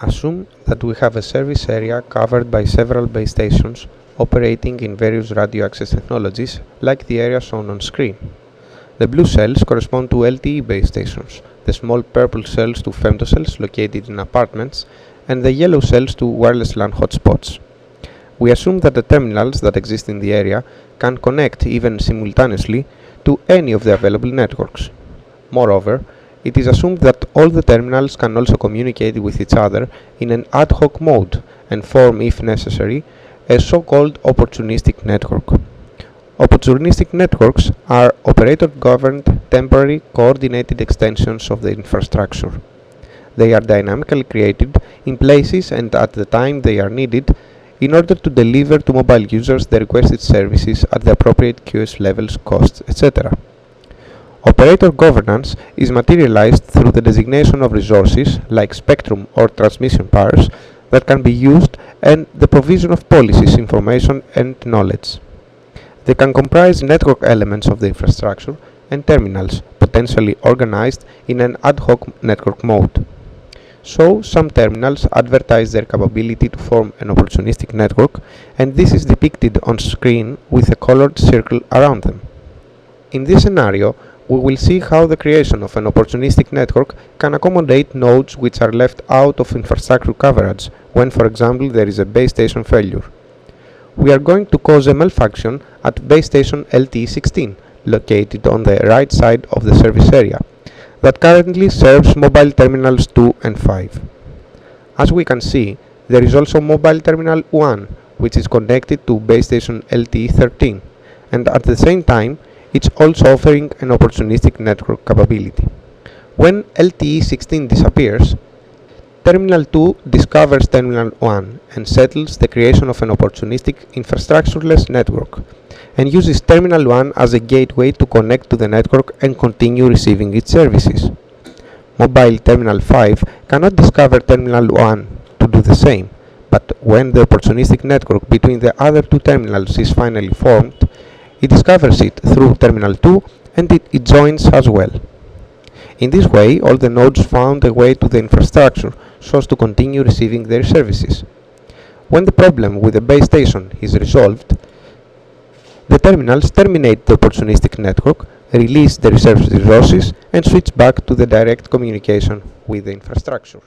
Assume that we have a service area covered by several base stations operating in various radio access technologies, like the area shown on screen. The blue cells correspond to LTE base stations, the small purple cells to femtocells located in apartments, and the yellow cells to wireless LAN hotspots. We assume that the terminals that exist in the area can connect even simultaneously to any of the available networks. Moreover, it is assumed that all the terminals can also communicate with each other in an ad hoc mode and form, if necessary, a so-called opportunistic network. Opportunistic networks are operator-governed, temporary, coordinated extensions of the infrastructure. They are dynamically created in places and at the time they are needed in order to deliver to mobile users the requested services at the appropriate QoS levels, costs, etc. Operator governance is materialized through the designation of resources like spectrum or transmission powers that can be used and the provision of policies, information and knowledge. They can comprise network elements of the infrastructure and terminals, potentially organized in an ad hoc network mode. So, some terminals advertise their capability to form an opportunistic network, and this is depicted on screen with a colored circle around them. In this scenario, we will see how the creation of an opportunistic network can accommodate nodes which are left out of infrastructure coverage when, for example, there is a base station failure. We are going to cause a malfunction at base station LTE16, located on the right side of the service area, that currently serves mobile terminals 2 and 5. As we can see, there is also mobile terminal 1, which is connected to base station LTE13, and at the same time, it's also offering an opportunistic network capability. When LTE16 disappears, Terminal 2 discovers Terminal 1 and settles the creation of an opportunistic infrastructureless network, and uses Terminal 1 as a gateway to connect to the network and continue receiving its services. Mobile Terminal 5 cannot discover Terminal 1 to do the same, but when the opportunistic network between the other two terminals is finally formed, it discovers it through Terminal 2 and it joins as well. In this way, all the nodes found a way to the infrastructure so as to continue receiving their services. When the problem with the base station is resolved, the terminals terminate the opportunistic network, release the reserved resources, and switch back to the direct communication with the infrastructure.